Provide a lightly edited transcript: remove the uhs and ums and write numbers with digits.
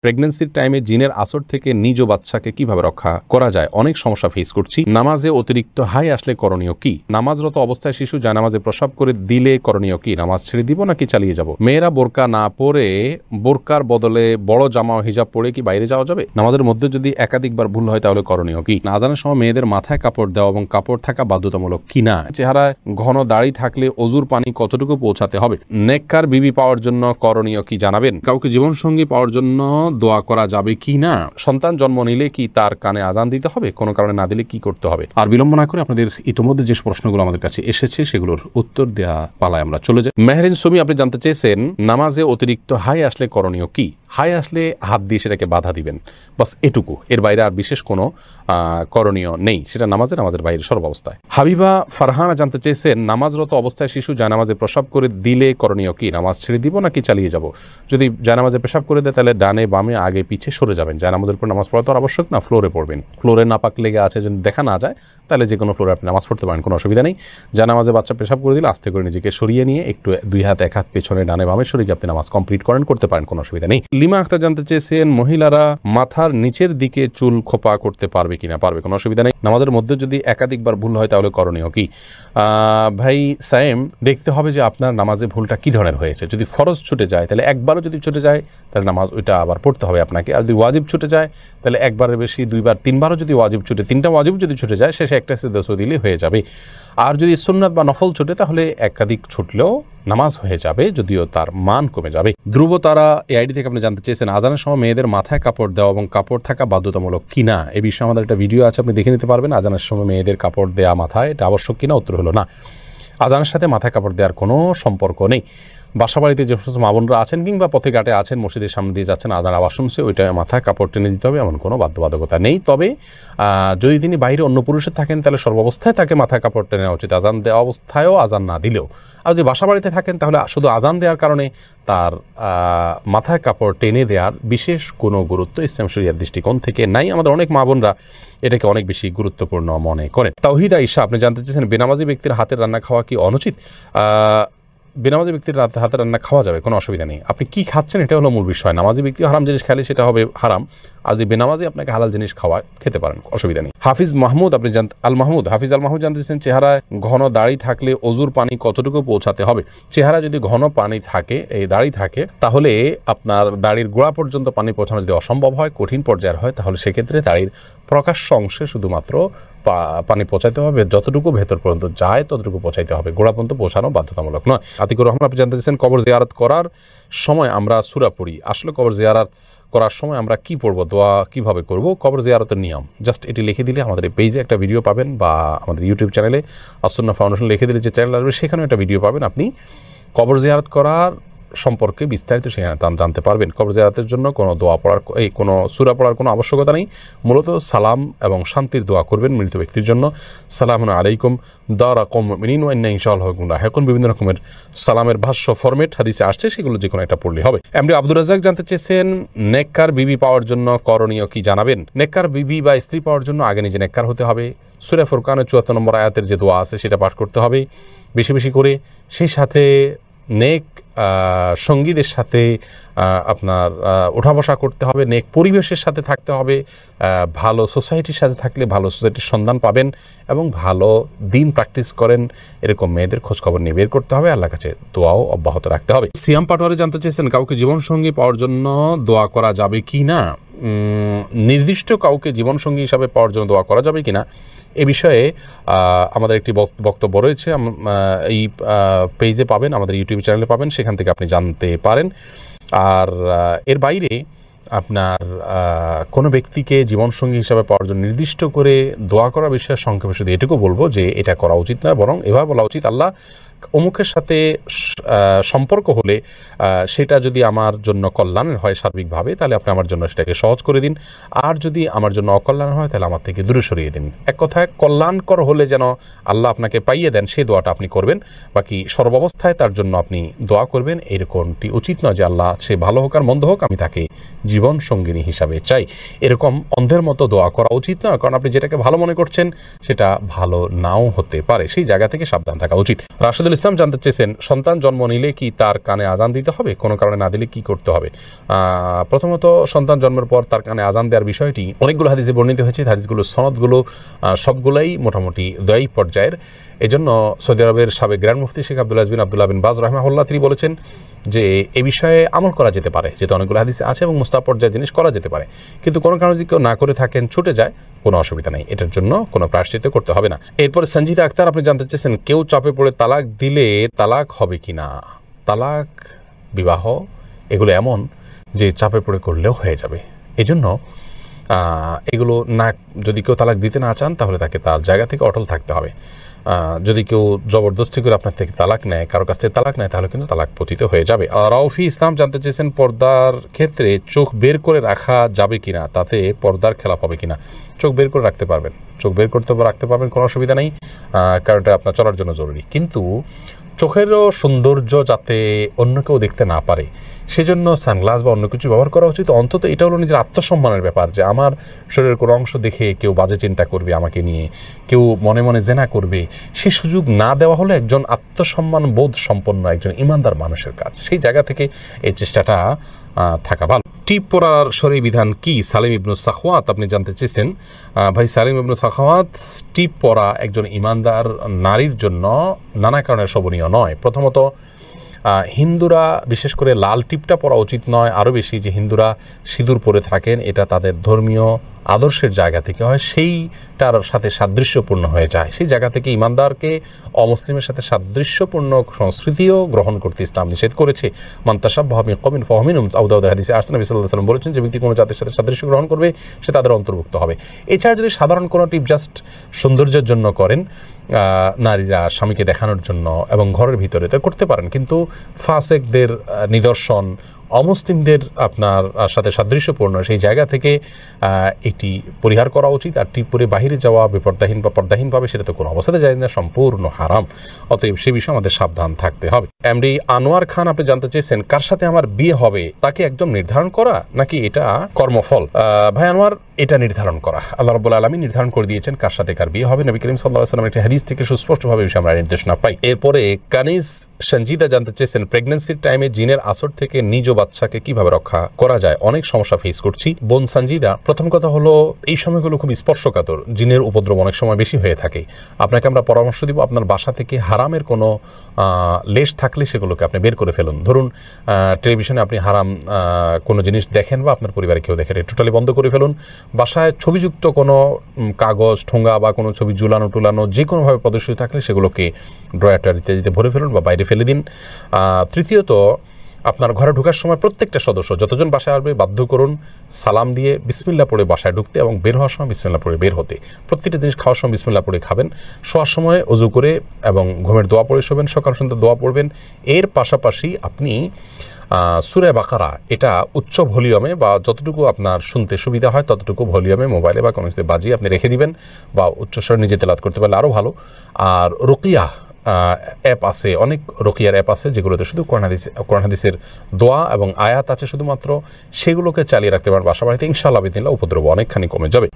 প্রেগন্যান্সির টাইমে জিনের আসর থেকে নিজ বাচ্চাকে কিভাবে রক্ষা করা যায়, অনেক সমস্যা ফেস করছি। নামাজে অতিরিক্ত হাই আসলে করণীয় কি? নামাজরত অবস্থায় শিশু জানামাজে প্রসাব করে দিলে করণীয় কি? নামাজ ছেড়ে দিব নাকি চালিয়ে যাব? মেয়েরা বোরকা না পরে বোরকার বদলে বড় জামা ও হিজাব পরে কি বাইরে যাওয়া যাবে? নামাজের মধ্যে যদি একাধিকবার ভুল হয় তাহলে করণীয় কি? আজানের সময় মেয়েদের মাথায় কাপড় দেওয়া এবং কাপড় থাকা বাধ্যতামূলক কিনা? চেহারায় ঘন দাড়ি থাকলে অজুর পানি কতটুকু পৌঁছাতে হবে? নেককার বিবি পাওয়ার জন্য করণীয় কি জানাবেন? কাউকে জীবনসঙ্গী পাওয়ার জন্য দোয়া করা যাবে কি না? সন্তান জন্ম নিলে কি তার কানে আজান দিতে হবে? কোনো কারণে না দিলে কি করতে হবে? আর বিলম্ব না করে আপনাদের ইতিমধ্যে যে প্রশ্নগুলো আমাদের কাছে এসেছে সেগুলোর উত্তর দেওয়া পালায় আমরা চলে যাই। মেহরিন সুমি, আপনি জানতে চেয়েছেন নামাজে অতিরিক্ত হাই আসলে করণীয় কি? হাই আসলে হাত দিয়ে সেটাকে বাধা দিবেন, বাস এটুকু, এর বাইরে আর বিশেষ কোনো করণীয় নেই। সেটা নামাজের বাইরে সর্বাবস্থায়। হাবিবা ফারহানা জানতে চেয়েছেন নামাজরত অবস্থায় শিশু জানামাজে প্রসাব করে দিলে করণীয় কি? নামাজ ছেড়ে দিব নাকি চালিয়ে যাব? যদি জানামাজে পেশাব করে দেয় তাহলে ডানে বামে আগে পিছে সরে যাবেন। জানামাজের পর নামাজ পড়া তো আবশ্যক না, ফ্লোরে পড়বেন। ফ্লোরে নাপাক লেগে আছে যদি দেখা না যায় তাহলে যে কোনো ফ্লোরে আপনি নামাজ পড়তে পারেন, কোনো অসুবিধা নেই। জানামাজে বাচ্চা পেশাব করে দিলে আস্তে করে নিজেকে সরিয়ে নিয়ে একটু দুই হাত এক হাত পেছনে ডানে বামে সরিয়ে আপনি নামাজ কমপ্লিট করতে পারেন, কোনো অসুবিধা নেই। লিমা আক্তার জানতে চেয়েছেন মহিলারা মাথার নিচের দিকে চুল খোপা করতে পারবে কিনা? পারবে, কোনো অসুবিধা নেই। নামাজের মধ্যে যদি একাধিকবার ভুল হয় তাহলে করণীয় কি? ভাই সায়েম, দেখতে হবে যে আপনার নামাজে ভুলটা কি ধরনের হয়েছে। যদি ফরজ ছুটে যায় তাহলে একবারও যদি ছুটে যায় তাহলে নামাজ ওইটা আবার পড়তে হবে আপনাকে। আর যদি ওয়াজিব ছুটে যায় তাহলে একবারের বেশি দুইবার তিনবারও যদি ওয়াজিব ছুটে, তিনটা ওয়াজিব যদি ছুটে যায় শেষে একটা সিজদা দিলে হয়ে যাবে। আর যদি সুন্নাত বা নফল ছুটে তাহলে একাধিক ছুটলেও নামাজ হয়ে যাবে, যদিও তার মান কমে যাবে। ধ্রুব তারা এআইডি থেকে আপনি জানতে চেয়েছেন আজানের সময় মেয়েদের মাথায় কাপড় দেওয়া এবং কাপড় থাকা বাধ্যতামূলক কিনা? এ বিষয়ে আমাদের একটা ভিডিও আছে, আপনি দেখে নিতে পারবেন। আজানের সময় মেয়েদের কাপড় দেওয়া মাথায় এটা আবশ্যক কিনা? উত্তর হলো না। আজানের সাথে মাথায় কাপড় দেওয়ার কোনো সম্পর্ক নেই। বাসাবাড়িতে যে সমস্ত মা বোনরা আছেন কিংবা পথে ঘাটে আছেন, মসজিদের সামনে দিয়ে যাচ্ছেন, আজান আওয়াজ শুনছে, ওইটা মাথায় কাপড় টেনে দিতে হবে, এমন কোনো বাধ্যবাধকতা নেই। তবে যদি তিনি বাইরে অন্য পুরুষের থাকেন তাহলে সর্বাবস্থায় তাকে মাথায় কাপড় টেনে নেওয়া উচিত, আজান দেওয়া অবস্থায়ও আজান না দিলেও। আর যদি বাসাবাড়িতে থাকেন তাহলে শুধু আজান দেওয়ার কারণে তার মাথায় কাপড় টেনে দেওয়ার বিশেষ কোনো গুরুত্ব ইসলাম শরিয়ার দৃষ্টিকোণ থেকে নাই। আমাদের অনেক মা বোনরা এটাকে অনেক বেশি গুরুত্বপূর্ণ মনে করেন। তাওহিদ আয়েশা, আপনি জানতে চেয়েছেন বেনামাজি ব্যক্তির হাতের রান্না খাওয়া কি অনুচিত? বেনামাজি ব্যক্তির হাতে রান্না খাওয়া যাবে, কোনো অসুবিধা নেই। আপনি কি খাচ্ছেন এটা হলো মূল বিষয়। নামাজি ব্যক্তি হারাম জিনিস খেলে সেটা হবে হারাম, আর যদি বেনামাজি আপনাকে হালাল জিনিস খেতে পারেন, অসুবিধা নেই। হাফিজ মাহমুদ, আপনি হাফিজ আল মাহমুদ জানতে চেয়েছেন চেহারায় ঘন দাড়ি থাকলে অজুর পানি কতটুকু পৌঁছাতে হবে? চেহারা যদি ঘন পানি থাকে, এই দাড়ি থাকে, তাহলে আপনার দাড়ির গোড়া পর্যন্ত পানি পৌঁছানো যদি অসম্ভব হয়, কঠিন পর্যায়ের হয়, তাহলে সেক্ষেত্রে দাড়ির প্রকাশ্য অংশে শুধুমাত্র পানি পৌঁছাইতে হবে, যতটুকু ভেতর পর্যন্ত যায় ততটুকু পৌঁছাইতে হবে, গোড়া পর্যন্ত পৌঁছানো বাধ্যতামূলক নয়। আতিকুর রহমান, আপনি জানতে চেয়েছেন কবর জিয়ারত করার সময় আমরা সূরা পড়ি, আসলে কবর জিয়ারত করার সময় আমরা কি পড়বো, দোয়া কিভাবে করব, কবর জিয়ারতের নিয়ম জাস্ট এটি লিখে দিলে আমাদের এই পেজে একটা ভিডিও পাবেন, বা আমাদের ইউটিউব চ্যানেলে আসুন্নাহ ফাউন্ডেশন লিখে দিলে যে চ্যানেল আসবে সেখানেও একটা ভিডিও পাবেন। আপনি কবর জিয়ারত করার সম্পর্কে বিস্তারিত সেখানে জানতে পারবেন। কবর জিয়ারতের জন্য কোনো দোয়া পড়ার কোনো সূরা পড়ার কোনো আবশ্যকতা নেই। মূলত সালাম এবং শান্তির দোয়া করবেন মৃত ব্যক্তির জন্য। সালামুন আলাইকুম দারা কওমুল মুমিনিন ওয়া ইন্না ইনশাআল্লাহু বিকুম লাহিকুন। বিভিন্ন রকমের সালামের ভাষ্য ফরম্যাট হাদিসে আসছে, সেগুলো যে কোনো একটা পড়লে হবে। এমডি আব্দুর রাজ্জাক জানতে চেয়েছেন নেককার বিবি পাওয়ার জন্য করণীয় কি জানাবেন? নেককার বিবি বা স্ত্রী পাওয়ার জন্য আগে নিজে নেককার হতে হবে। সূরা ফুরকানের ৭৪ নম্বর আয়াতের যে দোয়া আছে সেটা পাঠ করতে হবে বেশি বেশি করে। সেই সাথে নেক সঙ্গীদের সাথে আপনার ওঠা বসা করতে হবে, নেক পরিবেশের সাথে থাকতে হবে। ভালো সোসাইটির সাথে থাকলে ভালো সোসাইটির সন্ধান পাবেন, এবং ভালো দিন প্র্যাকটিস করেন এরকম মেয়েদের খোঁজখবর নিয়ে বের করতে হবে। আল্লাহর কাছে দোয়াও অব্যাহত রাখতে হবে। সিয়াম পাটোয়ারি জানতে চেয়েছেন কাউকে জীবনসঙ্গী পাওয়ার জন্য দোয়া করা যাবে কি না? নির্দিষ্ট কাউকে জীবনসঙ্গী হিসাবে পাওয়ার জন্য দোয়া করা যাবে কি না এ বিষয়ে আমাদের একটি বক্তব্য রয়েছে, এই পেজে পাবেন, আমাদের ইউটিউব চ্যানেলে পাবেন, সেখান থেকে আপনি জানতে পারেন। আর এর বাইরে আপনার কোনো ব্যক্তিকে জীবনসঙ্গী হিসাবে পাওয়ার জন্য নির্দিষ্ট করে দোয়া করার বিষয়ে সংক্ষেপে শুধু এটুকু বলবো যে এটা করা উচিত না, বরং এভাবে বলা উচিত আল্লাহ অমুকের সাথে সম্পর্ক হলে সেটা যদি আমার জন্য কল্যাণের হয় সার্বিকভাবে তাহলে আপনি আমার জন্য সেটাকে সহজ করে দিন, আর যদি আমার জন্য অকল্যাণ হয় তাহলে আমার থেকে দূরে সরিয়ে দিন। এক কথায় কল্যাণকর হলে যেন আল্লাহ আপনাকে পাইয়ে দেন সেই দোয়াটা আপনি করবেন, বাকি সর্বাবস্থায় তার জন্য আপনি দোয়া করবেন। এরকমটি উচিত নয় যে আল্লাহ সে ভালো হোক আর মন্দ হোক আমি তাকে জীবন সঙ্গিনী হিসাবে চাই, এরকম অন্ধের মতো দোয়া করা উচিত নয়। কারণ আপনি যেটাকে ভালো মনে করছেন সেটা ভালো নাও হতে পারে, সেই জায়গা থেকে সাবধান থাকা উচিত। রাশেদুল ইসলাম জানতে চেয়েছেন, সন্তান জন্ম নিলে কি তার কানে আজান দিতে হবে? কোনো কারণে না দিলে কি করতে হবে? প্রথমত, সন্তান জন্মের পর তার কানে আজান দেওয়ার বিষয়টি অনেকগুলো হাদিসে বর্ণিত হয়েছে। হাদিসগুলো সনদগুলো সবগুলাই মোটামুটি দয়ী পর্যায়ের। এজন্য সৌদি আরবের সাবেক গ্র্যান্ড মুফতি শেখ আব্দুল্লাহ বিন বাজ রাহিমাহুল্লাহ তিনি বলেছেন যে এ বিষয়ে আমল করা যেতে পারে, যেহেতু অনেকগুলো হাদিসে আছে এবং মুস্তাহাব পর্যায়ের জিনিস করা যেতে পারে। কিন্তু কোনো কারণে যদি কেউ না করে থাকেন, ছুটে যায়, কোনো অসুবিধা নেই, এটার জন্য কোনো প্রায়শ্চিত্ত করতে হবে না। এরপরে সঞ্জিদা আক্তার আপনি জানতে চেয়েছেন, কেউ চাপে পড়ে তালাক দিলে তালাক হবে কি না? তালাক, বিবাহ এগুলো এমন যে চাপে পড়ে করলেও হয়ে যাবে। এজন্য এগুলো না, যদি কেউ তালাক দিতে না চান তাহলে তাকে তার জায়গা থেকে অটল থাকতে হবে। যদি কেউ জবরদস্তি করে আপনার থেকে তালাক নেয়, কারো কাছ থেকে তালাক নেয়, তাহলে কিন্তু তালাক পতিত হয়ে যাবে। রাউফি ইসলাম জানতে চেয়েছেন, পর্দার ক্ষেত্রে চোখ বের করে রাখা যাবে কিনা, তাতে পর্দার খেলাপ হবে কিনা? চোখ বের করে রাখতে পারবেন, চোখ বের করতে রাখতে পারবেন, কোনো অসুবিধা নেই, কারণ এটা আপনার চলার জন্য জরুরি। কিন্তু চোখেরও সৌন্দর্য যাতে অন্য কেউ দেখতে না পারে, সেজন্য সানগ্লাস বা অন্য কিছু ব্যবহার করা উচিত। অন্তত এটা হলো নিজের আত্মসম্মানের ব্যাপার, যে আমার শরীরের কোনো অংশ দেখে কেউ বাজে চিন্তা করবে আমাকে নিয়ে, কেউ মনে মনে জেনা করবে, সেই সুযোগ না দেওয়া হলো একজন আত্মসম্মান বোধ সম্পন্ন একজন ইমানদার মানুষের কাজ। সেই জায়গা থেকে এই চেষ্টাটা থাকা ভালো। টিপ পরার শরঈ বিধান কি? সালিম ইবনু সাখওয়াত আপনি জানতে চেয়েছেন, ভাই সালিম ইবনু সাখওয়াত, টিপ পরা একজন ইমানদার নারীর জন্য নানা কারণে শোভনীয় নয়। প্রথমত, হিন্দুরা বিশেষ করে লাল টিপটা পরা উচিত নয়। আরও বেশি যে হিন্দুরা সিঁদুর পরে থাকেন, এটা তাদের ধর্মীয় আদর্শের জায়গা থেকে হয়, সেইটার সাথে সাদৃশ্যপূর্ণ হয়ে যায়। সেই জায়গা থেকে ইমানদারকে অমুসলিমের সাথে সাদৃশ্যপূর্ণ সংস্কৃতিও গ্রহণ করতে ইসলাম নিষেধ করেছে। মান তাশাব্বাহা বিকওমিন ফাহুয়া মিনহুম, আবু দাউদের হাদিসে আসছে, নবী সাল্লাল্লাহু আলাইহি ওয়াসাল্লাম বলেছেন যে ব্যক্তি কোনো জাতির সাথে সাদৃশ্য গ্রহণ করবে সে তাদের অন্তর্ভুক্ত হবে। এছাড়া যদি সাধারণ কোনো টিপ জাস্ট সৌন্দর্যের জন্য করেন, নারীরা স্বামীকে দেখানোর জন্য এবং ঘরের ভিতরে, তা করতে পারেন, কিন্তু ফাসেকদের নিদর্শন, অমুসলিমদের আপনার সাথে সাদৃশ্যপূর্ণ সেই জায়গা থেকে এটি পরিহার করা উচিত। আর টিপ পরে বাহিরে যাওয়া বেপর্দাহীন বা পর্দাহীনভাবে, সেটা তো কোনো অবস্থাতে যায় না, সম্পূর্ণ হারাম। অতএব সে বিষয়ে আমাদের সাবধান থাকতে হবে। এমডি আনোয়ার খান আপনি জানতে চেয়েছেন, কার সাথে আমার বিয়ে হবে তাকে একদম নির্ধারণ করা নাকি এটা কর্মফল? ভাই আনোয়ার, এটা নির্ধারণ করা আল্লাহ রাব্বুল আলামিন নির্ধারণ করে দিয়েছেন কার সাথে কার বিয়ে হবে। নবী করিম সাল্লাল্লাহু আলাইহি ওয়াসাল্লামের একটি হাদিস থেকে সুস্পষ্টভাবে বিষয়ে আমরা নির্দেশনা পাই। এরপরে কানিজ সঞ্জিদা জানতে চেয়েছেন, প্রেগন্যান্সির টাইমে জিনের আসর থেকে নিজ বাচ্চাকে কিভাবে রক্ষা করা যায়? অনেক সমস্যা ফেস করছি। বোন সঞ্জিদা, প্রথম কথা হলো এই সময়গুলো খুব স্পর্শকাতর, জিনের উপদ্রব অনেক সময় বেশি হয়ে থাকে। আপনাকে আমরা পরামর্শ দিব, আপনার বাসা থেকে হারামের কোনো লেশ থাকলে সেগুলোকে আপনি বের করে ফেলুন। ধরুন টেলিভিশনে আপনি হারাম কোনো জিনিস দেখেন বা আপনার পরিবারে কেউ দেখেন, এটা টোটালি বন্ধ করে ফেলুন। বাসায় ছবিযুক্ত কোনো কাগজ, ঠোঙ্গা বা কোনো ছবি ঝুলানো টুলানো যে কোনোভাবে প্রদর্শিত থাকলে সেগুলোকে ড্রয়ার ইত্যাদিতে ভরে ফেলুন বা বাইরে ফেলে দিন। তৃতীয়ত, আপনার ঘরে ঢোকার সময় প্রত্যেকটা সদস্য যতজন বাসায় আসবে বাধ্য করুন সালাম দিয়ে বিসমিল্লাহ পড়ে বাসায় ঢুকতে এবং বের হওয়ার সময় বিসমিল্লাহ পড়ে বের হতে। প্রত্যেকটা জিনিস খাওয়ার সময় বিসমিল্লাহ পড়ে খাবেন, শোয়ার সময় ওযু করে এবং ঘুমের দোয়া পড়ে শোবেন, সকাল সন্ধ্যা দোয়া পড়বেন। এর পাশাপাশি আপনি সূরা বাকারা এটা উচ্চ ভলিউমে বা যতটুকু আপনার শুনতে সুবিধা হয় ততটুকু ভলিউমে মোবাইলে বা কোনো কিছুতে বাজিয়ে আপনি রেখে দিবেন, বা উচ্চস্বরে নিজে তেলাওয়াত করতে পারলে আরও ভালো। আর রুকিয়া অ্যাপ আছে, অনেক রুকিয়ার অ্যাপ আছে যেগুলোতে শুধু কোরআন হাদিসের দোয়া এবং আয়াত আছে শুধুমাত্র, সেগুলোকে চালিয়ে রাখতে পারেন বাসা বাড়িতে। ইনশাআল্লাহ বিদিনিল্লাহ উপদ্রব অনেকখানি কমে যাবে।